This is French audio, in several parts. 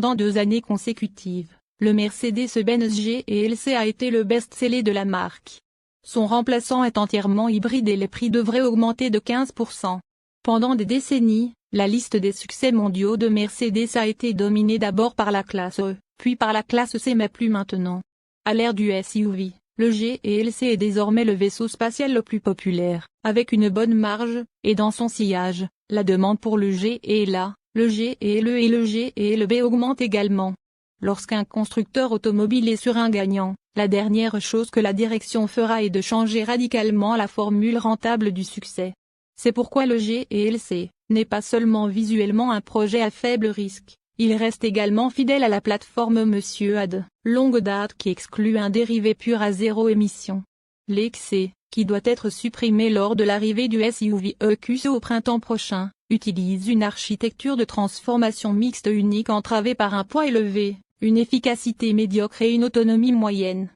pendant 2 années consécutives, le Mercedes-Benz G et LC a été le best-seller de la marque. Son remplaçant est entièrement hybride et les prix devraient augmenter de 15%. Pendant des décennies, la liste des succès mondiaux de Mercedes a été dominée d'abord par la classe E, puis par la classe C mais plus maintenant. À l'ère du SUV, le G et LC est désormais le vaisseau spatial le plus populaire, avec une bonne marge, et dans son sillage, la demande pour le G et l'A, le G et le et le G et le B augmente également. Lorsqu'un constructeur automobile est sur un gagnant, la dernière chose que la direction fera est de changer radicalement la formule rentable du succès. C'est pourquoi le G et LC n'est pas seulement visuellement un projet à faible risque, il reste également fidèle à la plateforme Monsieur Ad, longue date qui exclut un dérivé pur à zéro émission. L'XC, qui doit être supprimé lors de l'arrivée du SUV EQC au printemps prochain, utilise une architecture de transformation mixte unique entravée par un poids élevé, une efficacité médiocre et une autonomie moyenne.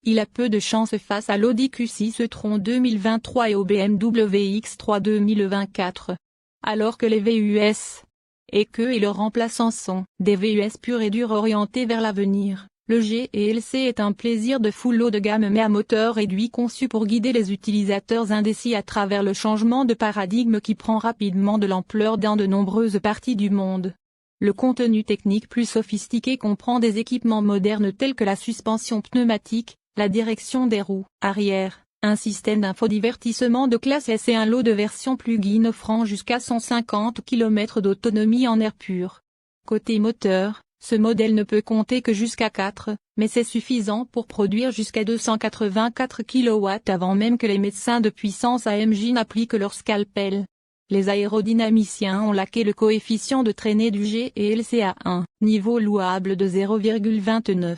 Il a peu de chance face à l'Audi Q6 e-tron 2023 et au BMW X3 2024. Alors que les VUS et leurs remplaçants sont des VUS purs et durs orientés vers l'avenir, le G et LC est un plaisir de full haut de gamme mais à moteur réduit conçu pour guider les utilisateurs indécis à travers le changement de paradigme qui prend rapidement de l'ampleur dans de nombreuses parties du monde. Le contenu technique plus sophistiqué comprend des équipements modernes tels que la suspension pneumatique, la direction des roues arrière, un système d'infodivertissement de classe S et un lot de versions plug-in offrant jusqu'à 150 km d'autonomie en air pur. Côté moteur, ce modèle ne peut compter que jusqu'à 4, mais c'est suffisant pour produire jusqu'à 284 kW avant même que les médecins de puissance AMG n'appliquent leur scalpel. Les aérodynamiciens ont laqué le coefficient de traînée du G et LC à un niveau louable de 0,29.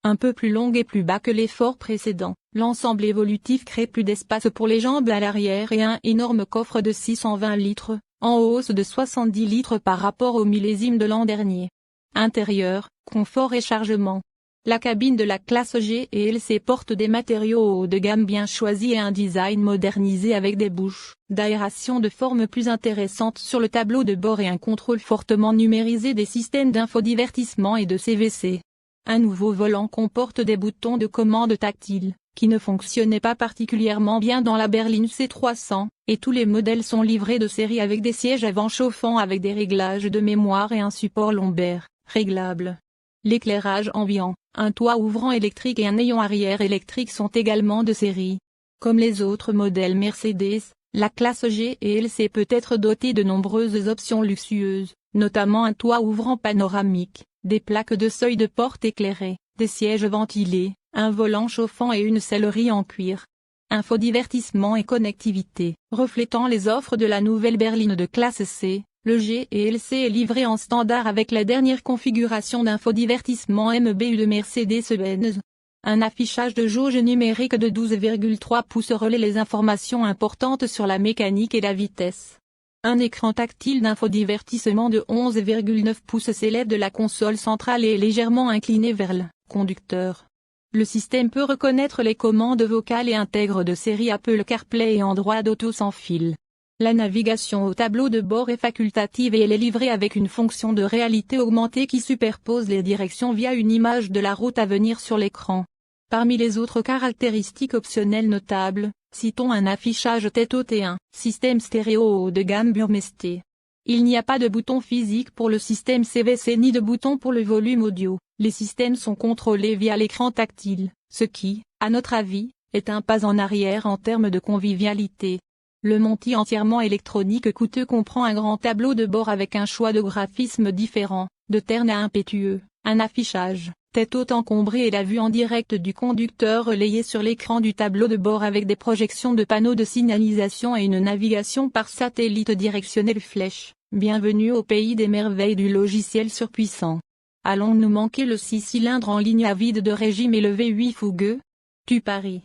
Un peu plus long et plus bas que l'effort précédent, l'ensemble évolutif crée plus d'espace pour les jambes à l'arrière et un énorme coffre de 620 litres, en hausse de 70 litres par rapport au millésime de l'an dernier. Intérieur, confort et chargement. La cabine de la classe G et LC porte des matériaux haut de gamme bien choisis et un design modernisé avec des bouches d'aération de forme plus intéressantes sur le tableau de bord et un contrôle fortement numérisé des systèmes d'infodivertissement et de CVC. Un nouveau volant comporte des boutons de commande tactiles, qui ne fonctionnaient pas particulièrement bien dans la berline C300, et tous les modèles sont livrés de série avec des sièges avant chauffants avec des réglages de mémoire et un support lombaire, réglable. L'éclairage ambiant, un toit ouvrant électrique et un ayant arrière électrique sont également de série. Comme les autres modèles Mercedes, la classe G et LC peut être dotée de nombreuses options luxueuses, notamment un toit ouvrant panoramique, des plaques de seuil de porte éclairées, des sièges ventilés, un volant chauffant et une sellerie en cuir. Infodivertissement et connectivité. Reflétant les offres de la nouvelle berline de classe C, le G et LC est livré en standard avec la dernière configuration d'infodivertissement MBU de Mercedes-Benz. Un affichage de jauge numérique de 12,3 pouces relaie les informations importantes sur la mécanique et la vitesse. Un écran tactile d'infodivertissement de 11,9 pouces s'élève de la console centrale et est légèrement incliné vers le conducteur. Le système peut reconnaître les commandes vocales et intègre de série Apple CarPlay et Android Auto sans fil. La navigation au tableau de bord est facultative et elle est livrée avec une fonction de réalité augmentée qui superpose les directions via une image de la route à venir sur l'écran. Parmi les autres caractéristiques optionnelles notables, citons un affichage tête haute et un système stéréo haut de gamme Burmester. Il n'y a pas de bouton physique pour le système CVC ni de bouton pour le volume audio. Les systèmes sont contrôlés via l'écran tactile, ce qui, à notre avis, est un pas en arrière en termes de convivialité. Le Monty entièrement électronique coûteux comprend un grand tableau de bord avec un choix de graphismes différents, de terne à impétueux, un affichage, tête haute encombrée et la vue en direct du conducteur relayée sur l'écran du tableau de bord avec des projections de panneaux de signalisation et une navigation par satellite directionnelle flèche. Bienvenue au pays des merveilles du logiciel surpuissant. Allons-nous manquer le 6 cylindres en ligne à vide de régime et le V8 fougueux? Tu paries.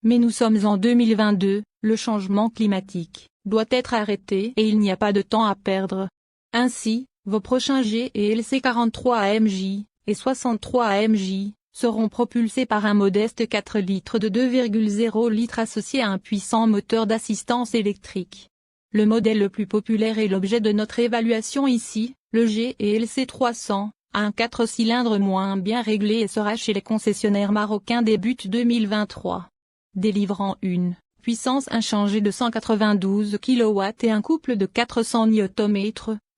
Mais nous sommes en 2022, le changement climatique doit être arrêté et il n'y a pas de temps à perdre. Ainsi, vos prochains G et LC 43 AMJ et 63 AMJ seront propulsés par un modeste 4 litres de 2,0 litres associé à un puissant moteur d'assistance électrique. Le modèle le plus populaire est l'objet de notre évaluation ici, le G et LC 300, Un 4 cylindres moins bien réglé et sera chez les concessionnaires marocains début 2023. Délivrant une puissance inchangée de 192 kW et un couple de 400 Nm,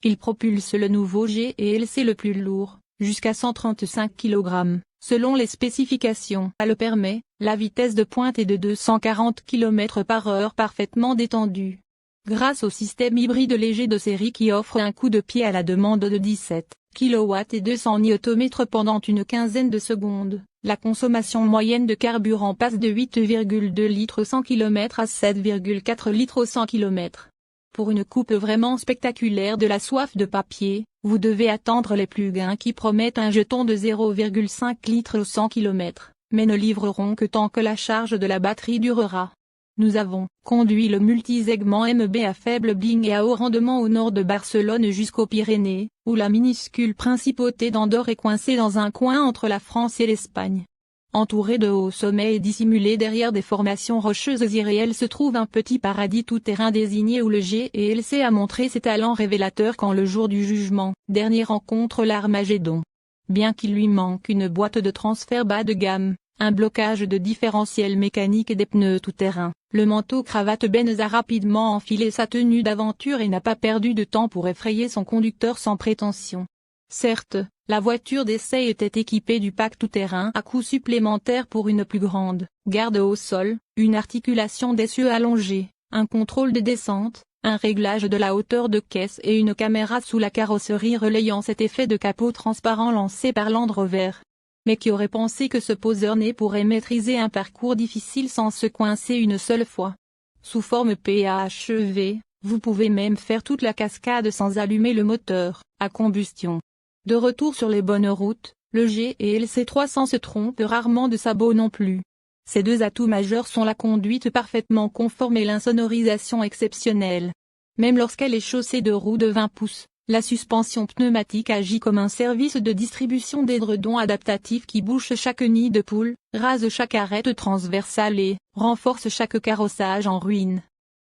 il propulse le nouveau GLC le plus lourd, jusqu'à 135 kg, selon les spécifications. Ça le permet, la vitesse de pointe est de 240 km/h parfaitement détendue. Grâce au système hybride léger de série qui offre un coup de pied à la demande de 17 kW et 200 Nm pendant une quinzaine de secondes, la consommation moyenne de carburant passe de 8,2 litres au 100 km à 7,4 litres au 100 km. Pour une coupe vraiment spectaculaire de la soif de papier, vous devez attendre les plus gains qui promettent un jeton de 0,5 litres au 100 km, mais ne livreront que tant que la charge de la batterie durera. Nous avons conduit le multisegment MB à faible bling et à haut rendement au nord de Barcelone jusqu'aux Pyrénées, où la minuscule principauté d'Andorre est coincée dans un coin entre la France et l'Espagne. Entouré de hauts sommets et dissimulé derrière des formations rocheuses irréelles se trouve un petit paradis tout-terrain désigné où le GLC a montré ses talents révélateurs quand le jour du jugement dernier rencontre l'Armagédon. Bien qu'il lui manque une boîte de transfert bas de gamme, un blocage de différentiel mécanique et des pneus tout-terrain, le manteau cravate Benz a rapidement enfilé sa tenue d'aventure et n'a pas perdu de temps pour effrayer son conducteur sans prétention. Certes, la voiture d'essai était équipée du pack tout-terrain à coût supplémentaire pour une plus grande garde au sol, une articulation d'essieu allongée, un contrôle de descente, un réglage de la hauteur de caisse et une caméra sous la carrosserie relayant cet effet de capot transparent lancé par Land Rover. Mais qui aurait pensé que ce poseur né pourrait maîtriser un parcours difficile sans se coincer une seule fois. Sous forme PHEV, vous pouvez même faire toute la cascade sans allumer le moteur à combustion. De retour sur les bonnes routes, le GLC 300 se trompe rarement de sabot non plus. Ses deux atouts majeurs sont la conduite parfaitement conforme et l'insonorisation exceptionnelle. Même lorsqu'elle est chaussée de roues de 20 pouces. La suspension pneumatique agit comme un service de distribution d'édredons adaptatifs qui bouche chaque nid de poule, rase chaque arête transversale et renforce chaque carrossage en ruine.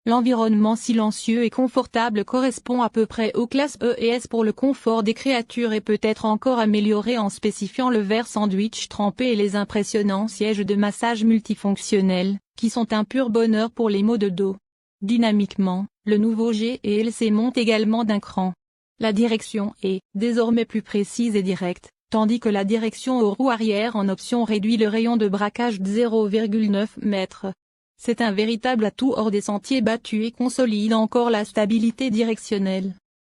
L'environnement silencieux et confortable correspond à peu près aux classes E et S pour le confort des créatures et peut être encore amélioré en spécifiant le verre sandwich trempé et les impressionnants sièges de massage multifonctionnels, qui sont un pur bonheur pour les maux de dos. Dynamiquement, le nouveau GLC monte également d'un cran. La direction est désormais plus précise et directe, tandis que la direction aux roues arrière en option réduit le rayon de braquage de 0,9 m. C'est un véritable atout hors des sentiers battus et consolide encore la stabilité directionnelle.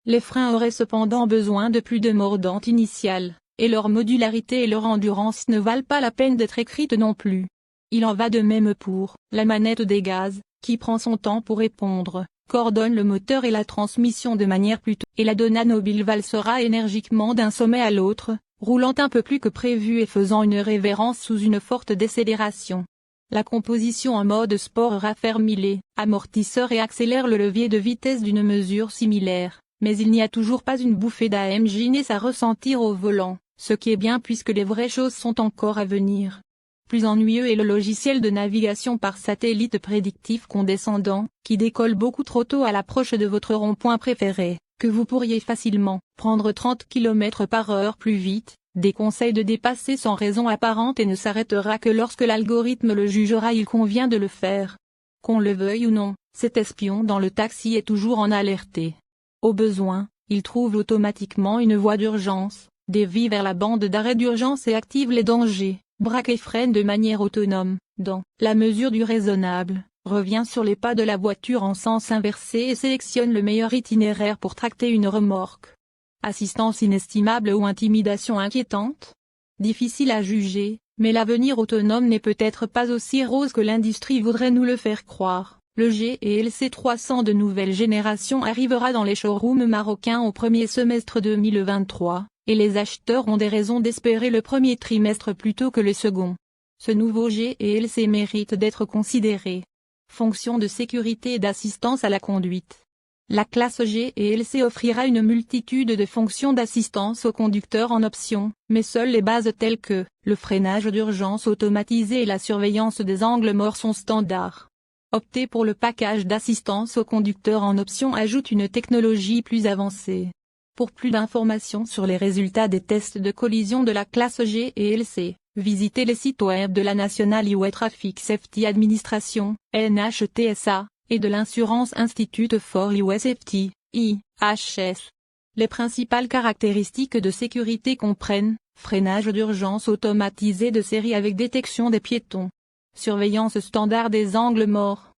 Les freins auraient cependant besoin de plus de mordante initiale, et leur modularité et leur endurance ne valent pas la peine d'être écrites non plus. Il en va de même pour la manette des gaz, qui prend son temps pour répondre, coordonne le moteur et la transmission de manière plutôt, et la Donna Mobile valsera énergiquement d'un sommet à l'autre, roulant un peu plus que prévu et faisant une révérence sous une forte décélération. La composition en mode sport raffermit les amortisseurs et accélère le levier de vitesse d'une mesure similaire, mais il n'y a toujours pas une bouffée d'AMG à ressentir au volant, ce qui est bien puisque les vraies choses sont encore à venir. Plus ennuyeux est le logiciel de navigation par satellite prédictif condescendant, qui décolle beaucoup trop tôt à l'approche de votre rond-point préféré, que vous pourriez facilement prendre 30 km/h plus vite, déconseille de dépasser sans raison apparente et ne s'arrêtera que lorsque l'algorithme le jugera il convient de le faire. Qu'on le veuille ou non, cet espion dans le taxi est toujours en alerté. Au besoin, il trouve automatiquement une voie d'urgence, dévie vers la bande d'arrêt d'urgence et active les dangers. Braque et freine de manière autonome, dans la mesure du raisonnable, revient sur les pas de la voiture en sens inversé et sélectionne le meilleur itinéraire pour tracter une remorque. Assistance inestimable ou intimidation inquiétante? Difficile à juger, mais l'avenir autonome n'est peut-être pas aussi rose que l'industrie voudrait nous le faire croire. Le GLC 300 de nouvelle génération arrivera dans les showrooms marocains au premier semestre 2023. Et les acheteurs ont des raisons d'espérer le premier trimestre plutôt que le second. Ce nouveau GLC mérite d'être considéré. Fonction de sécurité et d'assistance à la conduite. La classe GLC offrira une multitude de fonctions d'assistance au conducteur en option, mais seules les bases telles que le freinage d'urgence automatisé et la surveillance des angles morts sont standards. Opter pour le package d'assistance au conducteur en option ajoute une technologie plus avancée. Pour plus d'informations sur les résultats des tests de collision de la classe G et LC, visitez les sites web de la National Highway Traffic Safety Administration, NHTSA, et de l'Insurance Institute for Highway Safety, IHS. Les principales caractéristiques de sécurité comprennent: freinage d'urgence automatisé de série avec détection des piétons, surveillance standard des angles morts,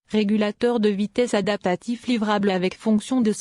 régulateur de vitesse adaptatif livrable avec fonction de